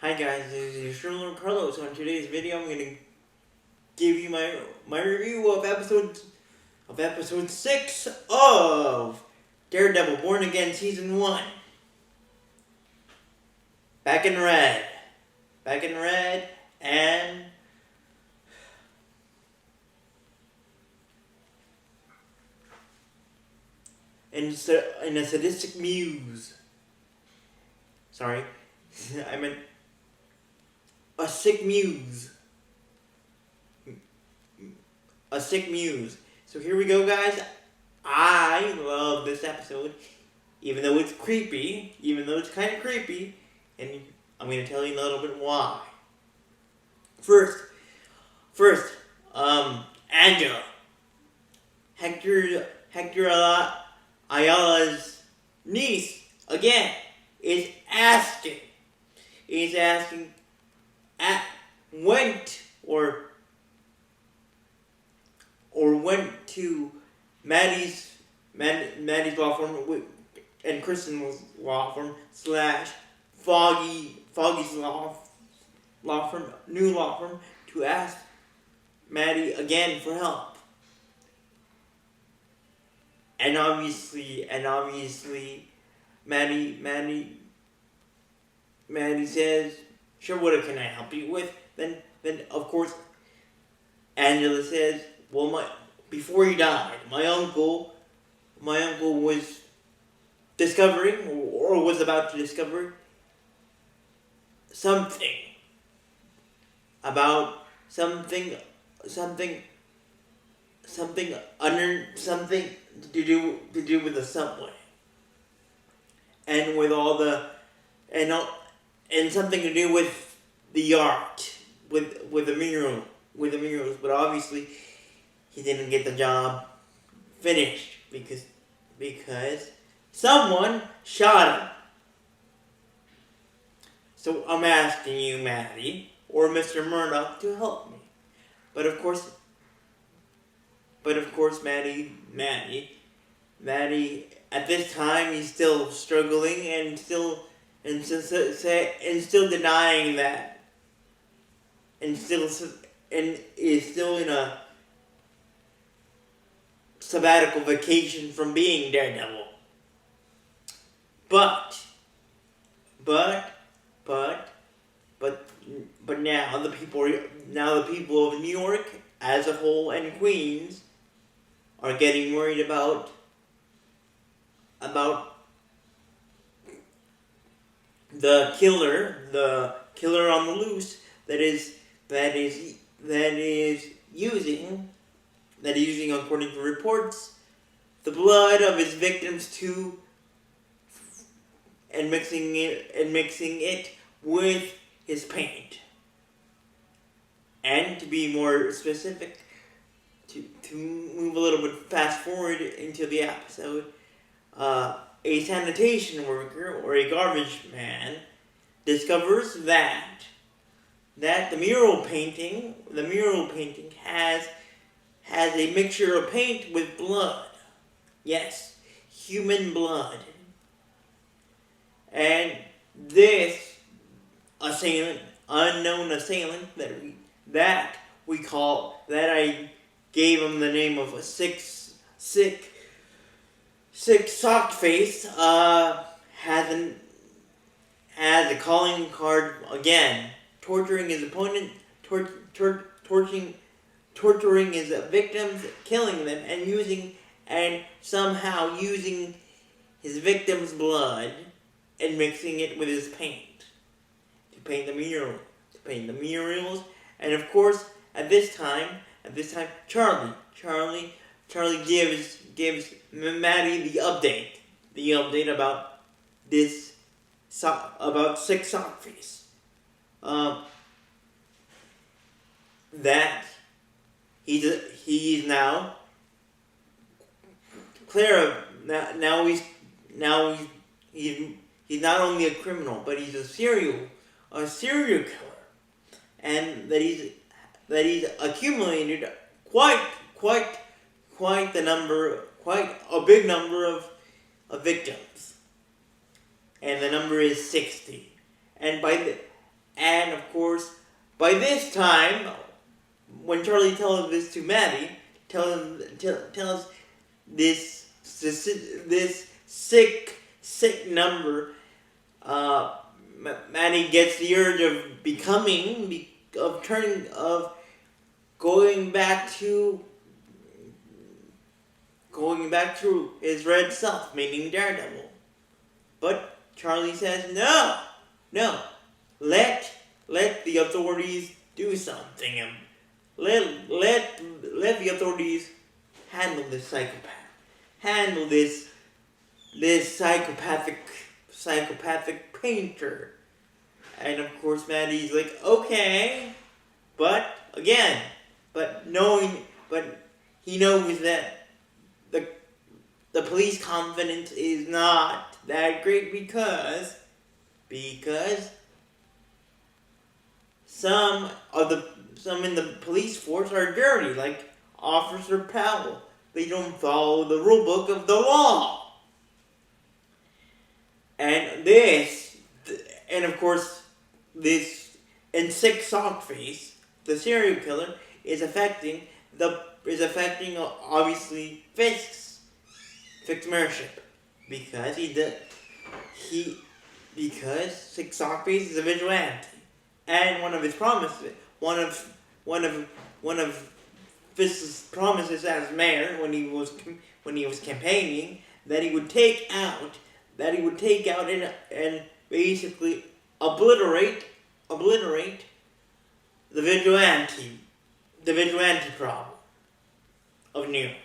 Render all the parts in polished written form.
Hi guys, this is your Sherlock Carlos. On today's video, I'm gonna give you my review of episode 6 of Daredevil Born Again Season 1. Back in red, and in a sadistic muse. Sorry, I meant a sick muse. A sick muse. So here we go, guys. I love this episode, even though it's creepy, kind of creepy, and I'm going to tell you a little bit why. First, Angela. Hector Ayala's niece, again, is asking, went to Maddie's law firm and Kristen's law firm / Foggy's law firm, new law firm, to ask Maddie again for help. And obviously, Maddie says, "Sure, what can I help you with?" Then of course, Angela says, "Well, before he died, my uncle was discovering, or was about to discover, something to do with the subway, and with all the and something to do with the art, with the murals, but obviously he didn't get the job finished because someone shot him. So I'm asking you, Maddie, or Mr. Murdoch, to help me." But of course, Maddie, at this time, he's still struggling and still denying that, and is still in a sabbatical vacation from being Daredevil. But now the people of New York as a whole and Queens are getting worried about the killer on the loose that is using, according to reports, the blood of his victims and mixing it with his paint. And to be more specific, to move a little bit fast forward into the episode, a sanitation worker or a garbage man discovers that the mural painting has a mixture of paint with blood. Yes, human blood. And this unknown assailant that I gave him the name of a sick sock face, has a calling card again, torturing his opponent, torturing his victims, killing them, and somehow using his victim's blood and mixing it with his paint to paint the murals. And of course, at this time, Charlie gives Maddie the update about this about Sick Sock Face. That he's now Clara. Now he's not only a criminal, but he's a serial killer, and that he's accumulated quite a big number of victims, and the number is 60. And And of course, by this time, when Charlie tells this to Maddie, tells this sick number, Maddie gets the urge of going back to his red self, meaning Daredevil. But Charlie says, no, let the authorities do something. Let the authorities handle this psychopath. Handle this psychopathic painter. And of course Maddie's like, okay, but he knows that the police confidence is not that great because some in the police force are dirty, like Officer Powell. They don't follow the rule book of the law. And of course, this and Sick Sockface, the serial killer, is affecting obviously Fisk's mayorship because Sick Sockface is a vigilante, and one of Fisk's promises as mayor when he was campaigning that he would take out and basically obliterate the vigilante problem of New York.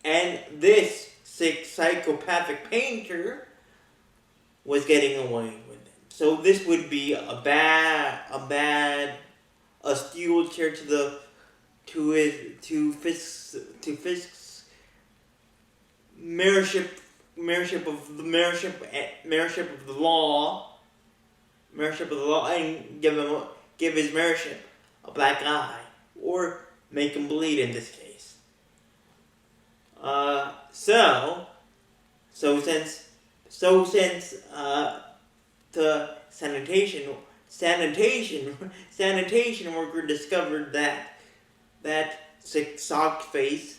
And this sick psychopathic painter was getting away with it. So this would be a steel chair to Fisk's mayorship of the law, and give his mayorship a black eye, or make him bleed in this case. Since the sanitation worker discovered that Sick Sockface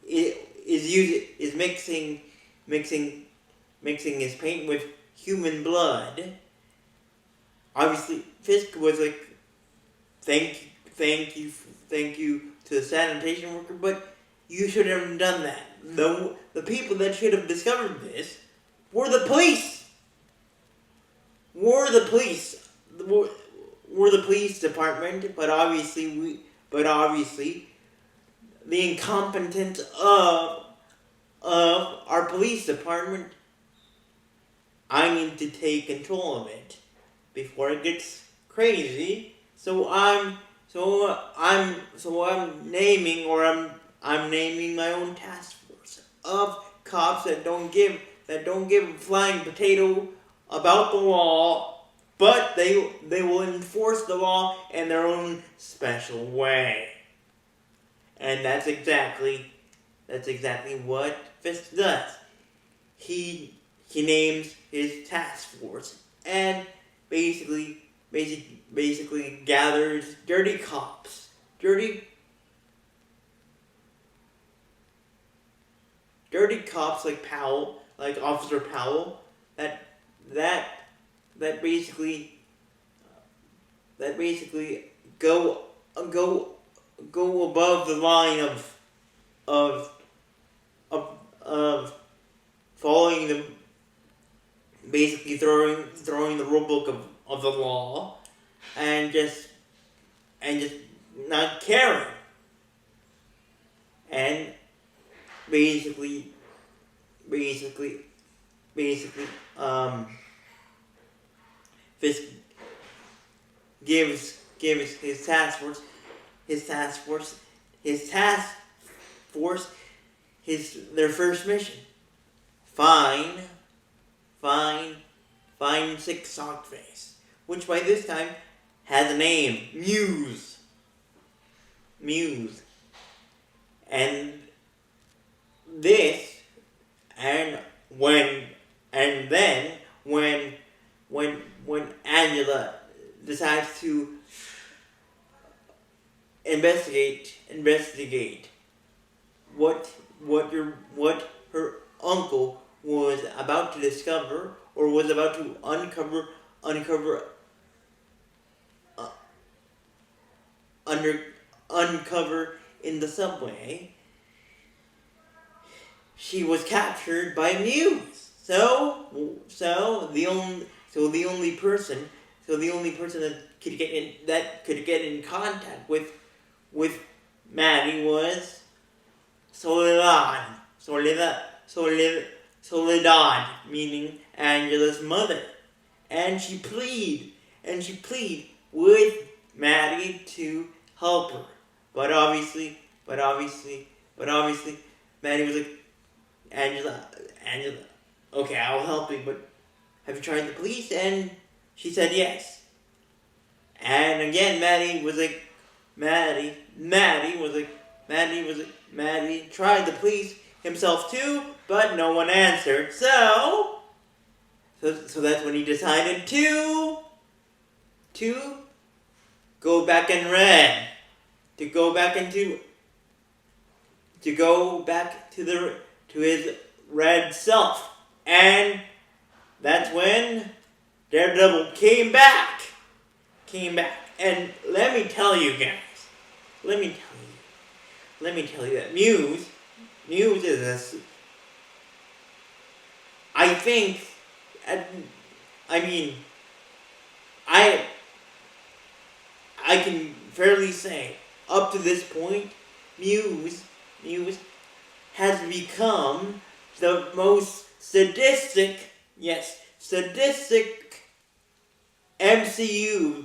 is mixing his paint with human blood. Obviously, Fisk was like, thank you to the sanitation worker, but you should have done that. The people that should have discovered this were the police. Were the police department, but obviously the incompetence of our police department. I need to take control of it before it gets crazy. So I'm naming my own task force of cops that don't give a flying potato about the law, but they will enforce the law in their own special way. And that's exactly what Fisk does. He names his task force and basically gathers dirty cops like Powell, like Officer Powell, that basically go above the line of following the, basically throwing the rule book of the law and just not caring, and basically Fisk gives his task force their first mission. Find Sick Sockface, which by this time has a name, Muse. And when And then when Angela decides to investigate what her uncle was about to discover, or was about to uncover in the subway, she was captured by Muse. So the only person that could get in contact with Maddie was Soledad, meaning Angela's mother, and she plead with Maddie to help her, but obviously, Maddie was like, Angela, okay, I'll help you, but have you tried the police? And she said yes. And again, Maddie tried the police himself too, but no one answered. So that's when he decided to go back and red, to go back to his red self, and that's when Daredevil came back. And let me tell you guys, that Muse is I think, I can fairly say, up to this point, Muse has become the most sadistic MCU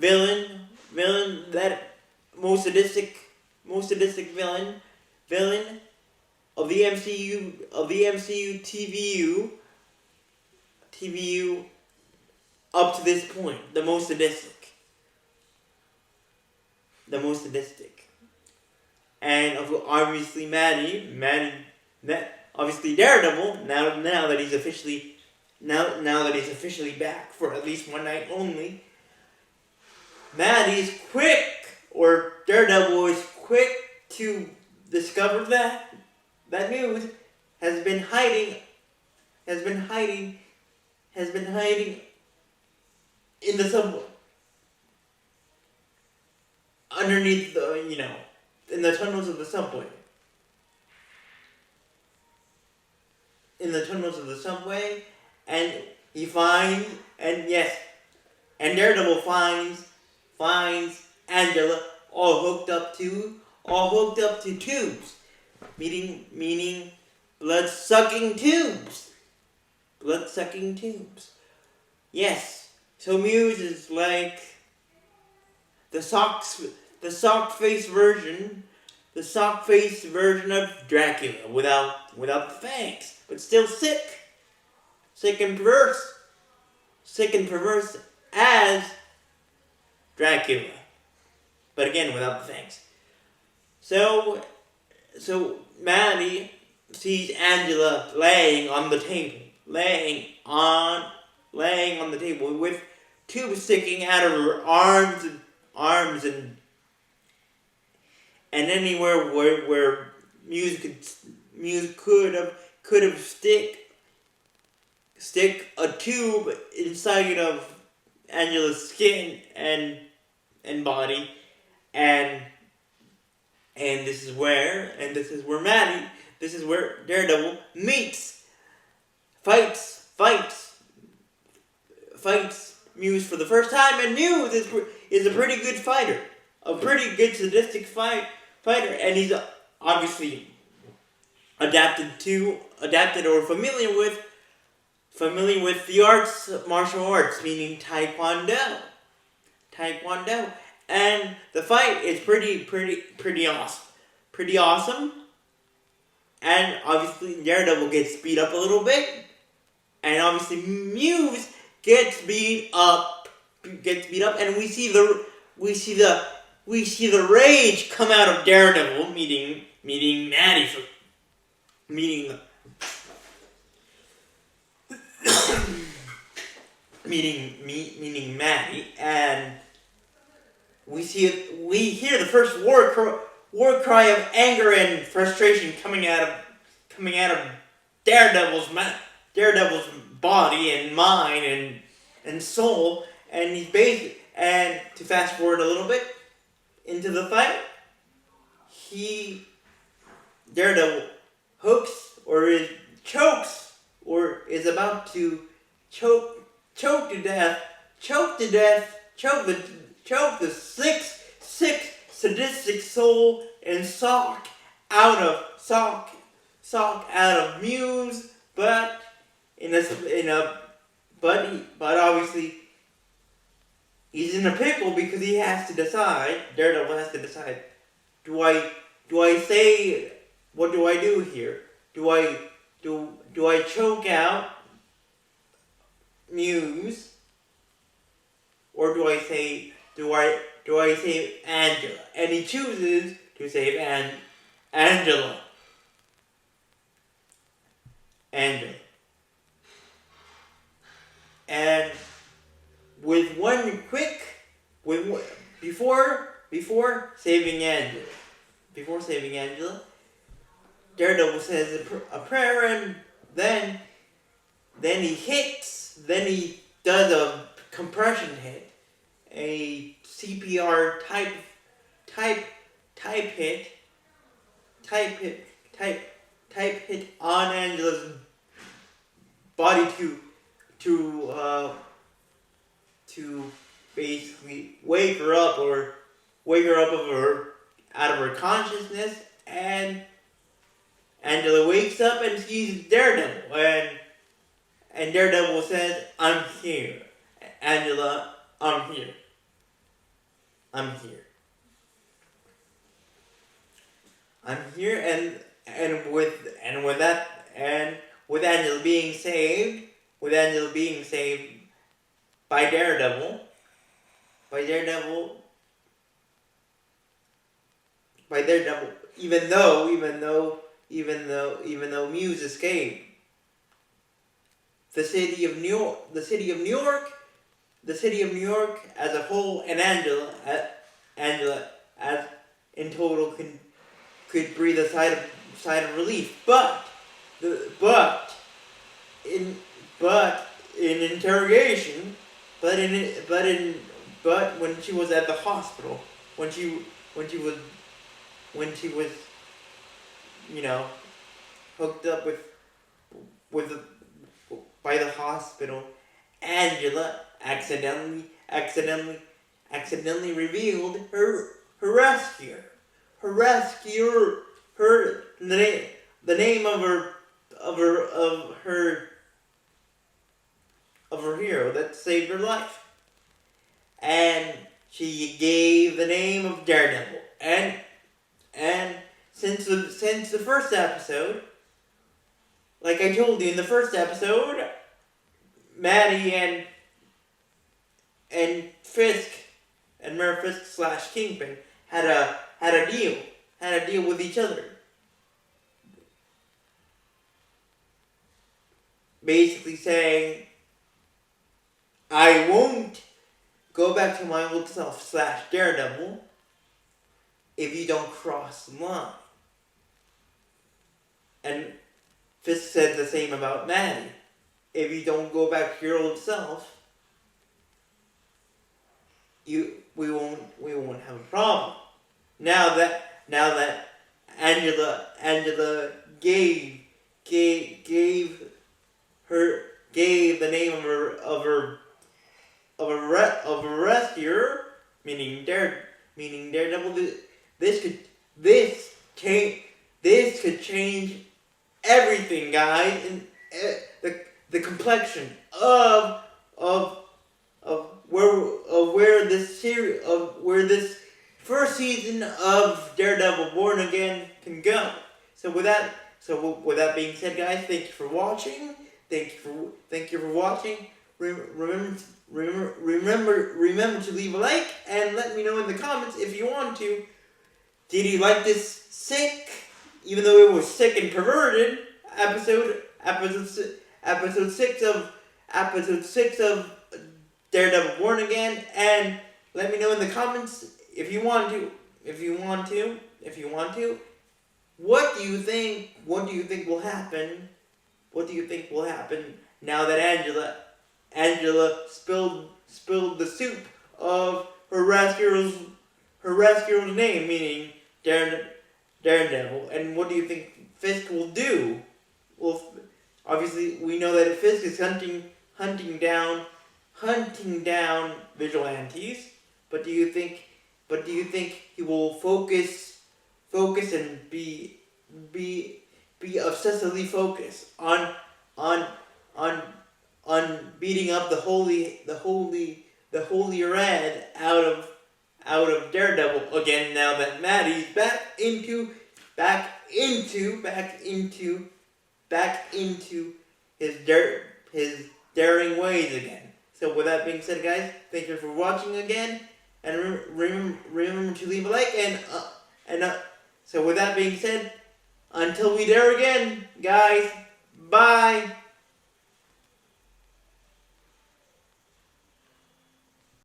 villain, that most sadistic villain of the MCU TVU up to this point, the most sadistic. And obviously obviously Daredevil, now that he's officially back for at least one night only, Daredevil is quick to discover that Muse has been hiding in the subway, underneath in the tunnels of the subway. And Daredevil finds Angela all hooked up to tubes, meaning blood-sucking tubes. Yes, so Muse is like the sock face version of Dracula without the fangs, but still sick and perverse as Dracula, but again without the fangs. So Maddie sees Angela laying on the table with tubes sticking out of her arms and anywhere where Muse could have stick a tube inside of Angela's skin and body, and this is where Daredevil fights Muse for the first time, and Muse is a pretty good fighter, a pretty good sadistic fighter, and he's obviously adapted or familiar with the martial arts, meaning Taekwondo, and the fight is pretty awesome, and obviously Daredevil gets beat up a little bit, and obviously Muse gets beat up, and we see the we see the rage come out of Daredevil, meeting Maddie for meeting meeting Maddie, and we hear the first war cry of anger and frustration coming out of Daredevil's body and mind and soul, and and to fast forward a little bit into the fight, Daredevil chokes or is about to choke the sick sadistic soul and sock out of Muse, but obviously he's in a pickle because he has to decide. Daredevil has to decide: do I say, what do I do here? Do I choke out Muse, or do I save Angela? And he chooses to save Angela. And before saving Angela, Daredevil says a prayer, and then he does a compression hit, a CPR type hit on Angela's body to basically wake her up out of her consciousness, and Angela wakes up and sees Daredevil, and Daredevil says, "I'm here, Angela. I'm here. I'm here." With Angela being saved, by Daredevil, even though Muse escaped, the city of New York as a whole, and Angela as in total could breathe a sigh of relief. But in interrogation, but when she was at the hospital, when she was hooked up by the hospital, Angela accidentally revealed her rescuer, the name of her hero that saved her life, and she gave the name of Daredevil. And since the first episode, like I told you in the first episode, Maddie and Fisk and Mayor Fisk / Kingpin had a deal with each other. Basically saying, I won't go back to my old self / Daredevil if you don't cross the line. And Fisk said the same about Maddie. If you don't go back to your old self, we won't have a problem. Now that Angela gave the name of a rescuer, meaning Daredevil, this could change everything, guys, and the complexion of where this first season of Daredevil Born Again can go. So with that being said, guys, thank you for watching. Thank you for watching. Remember remember to leave a like and let me know in the comments if you want to. Did you like this sick, even though it was sick and perverted episode six of Daredevil Born Again? And let me know in the comments if you want to. What do you think will happen? What do you think will happen now that Angela spilled the soup of her rescuer's name, meaning Daredevil? And what do you think Fisk will do? Well, obviously we know that Fisk is hunting down vigilantes. But do you think he will focus and be obsessively focused on beating up the holy red out of Daredevil again, now that Maddie's back into his daring ways again. So with that being said, guys, thank you for watching again, and remember to leave a like, and so with that being said, until we dare again, guys, bye.